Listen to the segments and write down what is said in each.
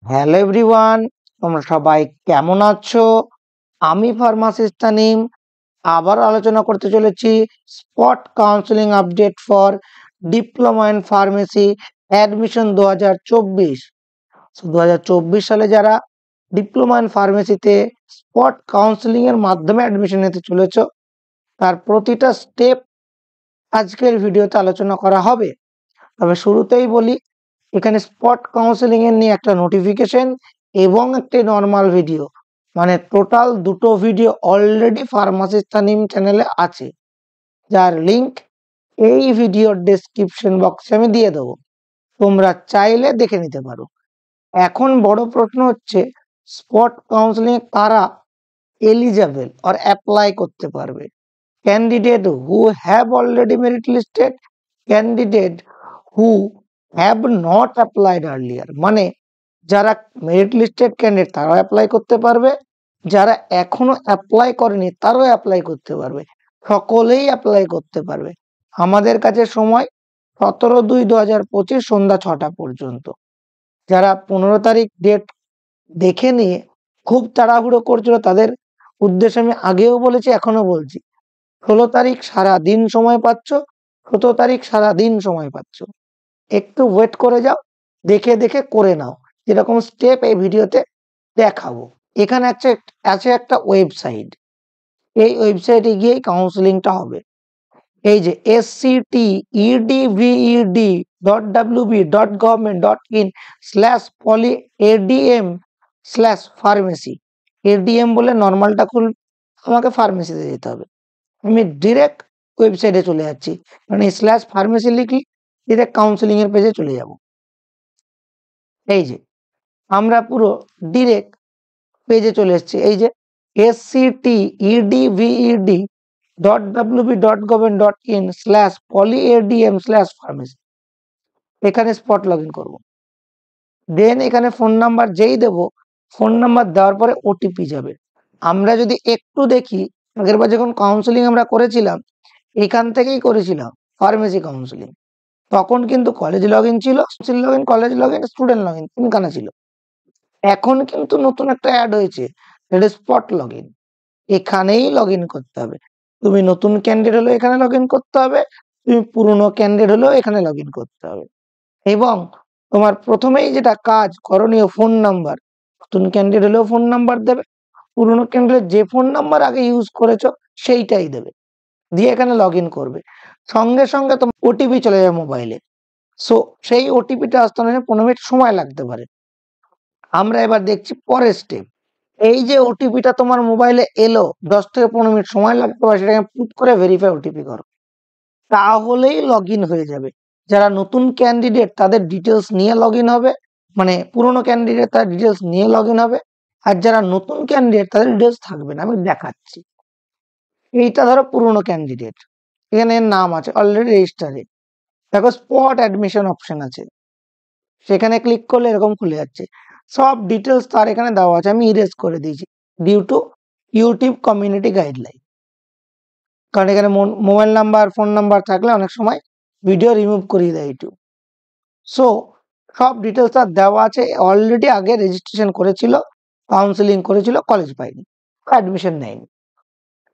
Hello everyone, তোমরা সবাই কেমন আছো? আমি ফার্মাসিস্ট তানিম আবার আলোচনা করতে চলেছি spot counselling update for diploma in pharmacy admission 2024। 2024 সালে যারা ডিপ্লোমা ইন ফার্মেসিতে স্পট কাউন্সেলিং এর মাধ্যমে অ্যাডমিশন নিতে চলেছ, তার প্রতিটা স্টেপ আজকের ভিডিওতে আলোচনা করা হবে। তবে শুরুতেই বলি, এখানে স্পট কাউন্সেলিং এর নিয়ে একটা নোটিফিকেশন এবং একটি নর্মাল ভিডিও, মানে টোটাল দুটো ভিডিও অলরেডি ফার্মাসিস্ট তানিম চ্যানেলে আছে, যার লিংক এই ভিডিওর ডেসক্রিপশন বক্সে আমি দিয়ে দেবো। তোমরা চাইলে দেখে নিতে পারো। এখন বড় প্রশ্ন হচ্ছে, স্পট কাউন্সেলিং কারা এলিজেবল অর অ্যাপ্লাই করতে পারবে? Candidate who have already merit listed, candidate who have not applied earlier, মানে যারা মেরিট লিস্টেড ক্যান্ডিডেট তারাও অ্যাপ্লাই করতে পারবে, যারা এখনো অ্যাপ্লাই করেনি তারাও অ্যাপ্লাই করতে পারবে, সকলেই অ্যাপ্লাই করতে পারবে। আমাদের কাছে সময় 17/2/2025 সন্ধ্যা 6টা পর্যন্ত। যারা 15 তারিখ ডেট দেখে নিয়ে খুব তাড়াহুড়ো করছিল, তাদের উদ্দেশ্যে আমি আগেও বলেছি, এখনো বলছি, 16 তারিখ সারা দিন সময় পাচ্ছ, 17 তারিখ সারা দিন সময় পাচ্ছ। একটু ওয়েট করে যাও, দেখে দেখে করে নাও, যেরকম স্টেপ এই ভিডিওতে দেখাবো। এখানে আছে একটা ওয়েবসাইট, এই ওয়েবসাইটে গিয়েই কাউন্সেলিংটা হবে। এই যে sctedved.wb.government.in/polyadm/pharmacy। এডিএম বলে নর্মালটা খুল, আমাকে ফার্মেসিতে যেতে হবে। আমি ডিরেক্ট ওয়েবসাইটে চলে যাচ্ছি, মানে /ফার্মেসি লিখলি ডিরেক্ট কাউন্সেলিং এর পেজে চলে যাব। এই যে আমরা পুরো ডিরেক্ট পেজে চলে এসেছি। এই যে sctedved.wb.government.in/polyadm/pharmacy, এখানে স্পট লগ ইন করবো। দেন এখানে ফোন নাম্বার যেই দেবো, ফোন নাম্বার দেওয়ার পরে ওটিপি যাবে। আমরা যদি একটু দেখি, আগেরবার যখন কাউন্সেলিং আমরা করেছিলাম, এখান থেকেই করেছিলাম ফার্মেসি কাউন্সেলিং, তখন কিন্তু কলেজ লগ ইন ছিল, college log in, student log in, তিনখানা ছিল। এখন কিন্তু নতুন একটা অ্যাড হয়েছে, সেটা স্পট লগ ইন। এখানেই লগ ইন করতে হবে। তুমি নতুন ক্যান্ডিডেট হলেও এখানে লগ ইন করতে হবে, তুমি পুরনো ক্যান্ডিডেট হলেও এখানে লগ ইন করতে হবে। এবং তোমার প্রথমেই যেটা কাজ করণীয়, ফোন নাম্বার, নতুন ক্যান্ডিডেট হলেও ফোন নাম্বার দেবে, পুরনো ক্যান্ডিডেট যে ফোন নাম্বার আগে ইউজ করেছো সেইটাই দেবে, দিয়ে এখানে লগ ইন করবে। সঙ্গে সঙ্গে তোমার ওটিপি চলে যাবে মোবাইলে। সো সেই ওটিপিটা আসতে অনেক 15 মিনিট সময় লাগতে পারে। আমরা এবার দেখছি পরের স্টেপ। এই যে ওটিপিটা তোমার মোবাইলে এলো, 10 থেকে 15 মিনিট সময় লাগতে পারে, সেটাকে পুট করে ভেরিফাই ওটিপি করো, তাহলেই লগ ইন হয়ে যাবে। যারা নতুন ক্যান্ডিডেট তাদের ডিটেলস নিয়ে লগ ইন হবে, মানে পুরনো ক্যান্ডিডেট তার ডিটেলস নিয়ে লগ ইন হবে, আর যারা নতুন ক্যান্ডিডেট তাদের ডিটেলস থাকবে না। আমি দেখাচ্ছি, এইটা ধরো পুরনো ক্যান্ডিডেট, এখানে এর নাম আছে অলরেডি রেজিস্টারে, দেখো স্পট অ্যাডমিশন অপশন আছে, সেখানে ক্লিক করলে এরকম খুলে যাচ্ছে, সব ডিটেলস তার এখানে দেওয়া আছে। আমি ইরেজ করে দিয়েছি due to YouTube community guideline, কারণ এখানে মোবাইল নাম্বার, ফোন নাম্বার থাকলে অনেক সময় ভিডিও রিমুভ করিয়ে দেয় ইউটিউব। সো সব ডিটেলস তার দেওয়া আছে, অলরেডি আগে রেজিস্ট্রেশন করেছিল, কাউন্সেলিং করেছিল, কলেজ পাইনি, অ্যাডমিশন নেয়নি।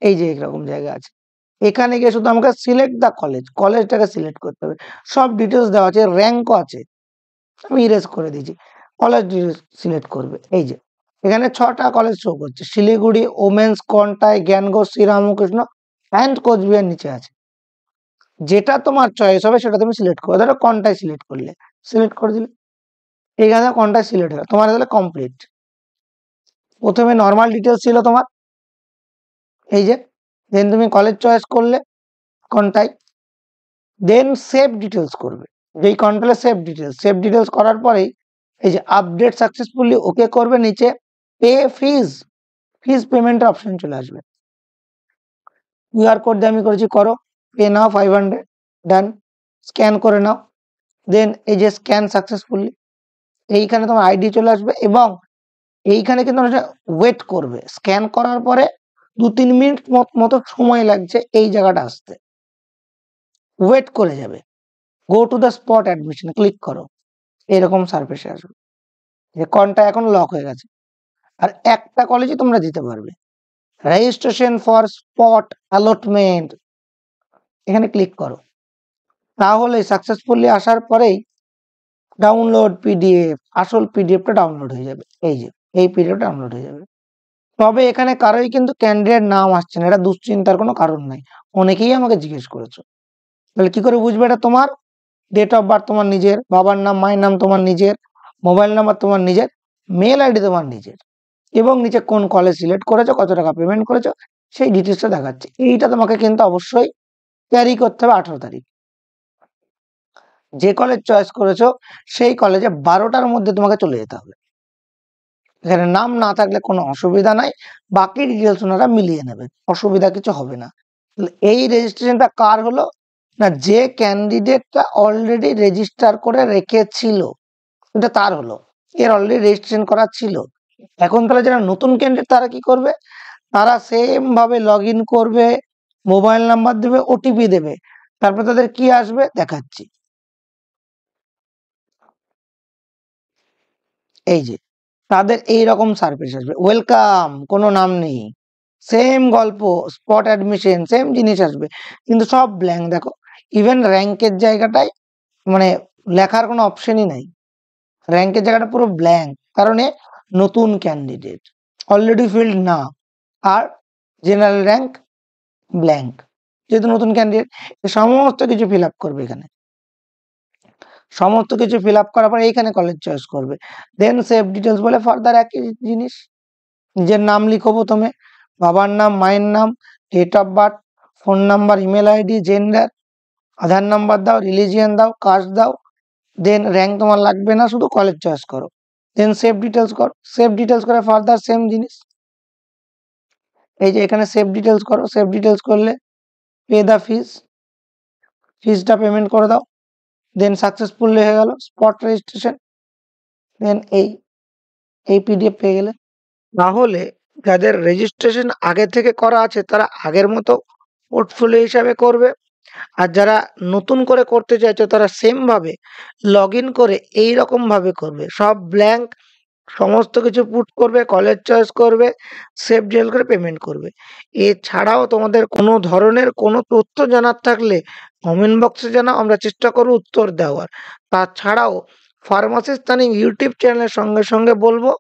এই যে এরকম জায়গা আছে, এখানে গিয়ে শুধু আমাকে সিলেক্ট দ্য কলেজ, কলেজটাকে সিলেক্ট করতে হবে। সব ডিটেলস দেওয়া আছে, র্যাঙ্কও আছে, আমি ইরেজ করে দিয়েছি, কলেজ সিলেক্ট করবে। এই যে এখানে 6টা কলেজ শো করছে, শিলিগুড়ি, ওমেন্স, কন্টাই, জ্ঞানগড়, শ্রীরামকৃষ্ণ অ্যান্ড কোচবিহার নিচে আছে। যেটা তোমার চয়েস হবে সেটা তুমি সিলেক্ট করো। ধরো কন্টাই সিলেক্ট করলে, সিলেক্ট করে দিলে এখানে কন্টাই সিলেক্ট হলো, তোমার তাহলে কমপ্লিট। প্রথমে নর্মাল ডিটেলস ছিল তোমার, এই যে, দেন তুমি কলেজ চয়েস করলে কন্টাই, দেন সেভ ডিটেলস করবে, যেই কন্ট্রোলে সেভ ডিটেলস করার পরেই এই যে আপডেট সাকসেসফুলি ওকে করবে, নিচে পে ফিজ পেমেন্টের অপশন চলে আসবে। কিউআর কোড দিয়ে আমি করেছি, করো, পে নাও 500, ডান, স্ক্যান করে নাও, দেন এই যে স্ক্যান সাকসেসফুলি, এইখানে তোমার আইডি চলে আসবে, এবং এইখানে কিন্তু ওয়েট করবে। স্ক্যান করার পরে 2-3 মিনিট মতো সময় লাগছে এই জায়গাটা আসতে, ওয়েট করে যাবে। Go to the spot admission click করো, এরকম সার্ফেসে আসবে। যে কোনটা এখন লক হয়ে গেছে। আর একটা কলেজে তোমরা দিতে পারবে। রেজিস্ট্রেশন ফর স্পট অ্যালটমেন্ট, এখানে ক্লিক করো। তাহলে সাকসেসফুলি আসার পরেই ডাউনলোড পিডিএফ, আসল পিডিএফটা ডাউনলোড হয়ে যাবে। এই যে এই পিডিএফ ডাউনলোড হয়ে যাবে। তবে এখানে কারোই কিন্তু ক্যান্ডিডেট নাম আসছে না, এটা দুশ্চিন্তার কোনো কারণ নাই। অনেকেই আমাকে জিজ্ঞেস করেছো। তাহলে কি করে বুঝবে এটা তোমার? ডেট অফ বার্থ তোমার নিজের, বাবার নাম মায়ের নাম তোমার নিজের, মোবাইল নাম্বার তোমার নিজের, মেল আইডি তোমার নিজের, এবং নিচে কোন কলেজ সিলেক্ট করেছো, কত টাকা পেমেন্ট করেছো, সেই ডিটেলসটা দেখাচ্ছে। এইটা তোমাকে কিন্তু অবশ্যই ক্যারি করতে হবে 18 তারিখ। যে কলেজ চয়েস করেছো সেই কলেজে 12টার মধ্যে তোমাকে চলে যেতে হবে। এখানে নাম না থাকলে কোনো অসুবিধা নাই, বাকি ডিটেলস ওনারা মিলিয়ে নেবে, অসুবিধা কিছু হবে না। এই রেজিস্ট্রেশনটা কার হলো না, যে ক্যান্ডিডেটটা অলরেডি রেজিস্টার করে রেখেছিল এটা তার হলো, এর অলরেডি রেজিস্ট্রেশন করা ছিল। এখন তাহলে যারা নতুন ক্যান্ডিডেট তারা কি করবে, তারা সেম ভাবে লগ ইন করবে, মোবাইল নাম্বার দেবে, ওটিপি দেবে, তারপর তাদের কি আসবে দেখাচ্ছি। এই যে তাদের এই রকম সার্ভিস আসবে, ওয়েলকাম, কোনো নাম নেই, সেম গল্প, স্পট অ্যাডমিশন সেম জিনিস আসবে, কিন্তু সব ব্ল্যাঙ্ক। দেখো ইভেন র্যাঙ্কের জায়গাটায় মানে লেখার কোনো অপশনই নাই, র্যাঙ্কের জায়গাটা পুরো ব্ল্যাঙ্ক, কারণে নতুন ক্যান্ডিডেট অলরেডি ফিল্ড না, আর জেনারেল র্যাঙ্ক ব্ল্যাঙ্ক, যেহেতু নতুন ক্যান্ডিডেট সমস্ত কিছু ফিল আপ করবে এখানে, সমস্ত কিছু ফিল আপ করার পর এইখানে কলেজ চয়েস করবে। দেন সেভ ডিটেলস বলে ফার্দার একই জিনিস, নিজের নাম লিখো প্রথমে, বাবার নাম, মায়ের নাম, date of birth, phone number, email ID, gender, Aadhaar number দাও, রিলিজিয়ান দাও, কাস্ট দাও, দেন র্যাঙ্ক তোমার লাগবে না, শুধু কলেজ চয়েস করো, দেন সেভ ডিটেলস করো। সেভ ডিটেলস করে ফার্দার সেম জিনিস, এই যে এখানে সেভ ডিটেলস করো, সেভ ডিটেলস করলে পে দ্য ফিস, ফিসটা পেমেন্ট করে দাও, দেন সাকসেসফুল হয়ে গেল স্পট রেজিস্ট্রেশন, দেন এই পিডিএফ পেয়ে গেলে। তাহলে যাদের রেজিস্ট্রেশন আগে থেকে করা আছে তারা আগের মতো পোর্টফোলিও হিসাবে করবে, আর যারা নতুন করে করতে চাইছো তারা সেম ভাবে লগ ইন করে এই রকম ভাবে করবে, সব ব্ল্যাঙ্ক, সমস্ত কিছু পুট করবে, কলেজ চয়েস করবে, সেভ ডিটেল করে পেমেন্ট করবে। এছাড়াও তোমাদের কোনো ধরনের কোনো তথ্য জানার থাকলে কমেন্ট বক্সে জানাও, আমরা চেষ্টা করব উত্তর দেওয়ার। তাছাড়াও ফার্মাসিস্ট তানিম ইউটিউব চ্যানেলের সঙ্গে সঙ্গে বলবো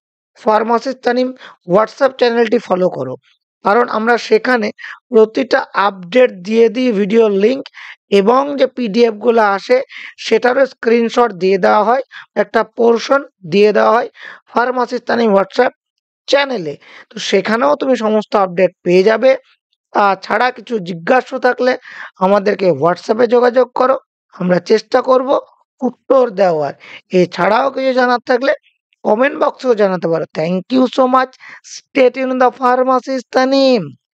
ফার্মাসিস্ট তানিম হোয়াটসঅ্যাপ চ্যানেলটি ফলো করো, কারণ আমরা সেখানে প্রতিটা আপডেট দিয়ে দিই, ভিডিও লিঙ্ক এবং যে পিডিএফ গুলো আসে সেটারও স্ক্রিনশট দিয়ে দেওয়া হয়, একটা পোর্শন দিয়ে দেওয়া হয় ফার্মাসিস্ট তানিম হোয়াটসঅ্যাপ চ্যানেলে। তো সেখানেও তুমি সমস্ত আপডেট পেয়ে যাবে। তাছাড়া কিছু জিজ্ঞাসা থাকলে আমাদেরকে হোয়াটসঅ্যাপে যোগাযোগ করো, আমরা চেষ্টা করব উত্তর দেওয়ার। এছাড়াও কিছু জানার থাকলে কমেন্ট বক্সেও জানাতে পারো। Thank you so much, stay tune the pharmacist Tanim.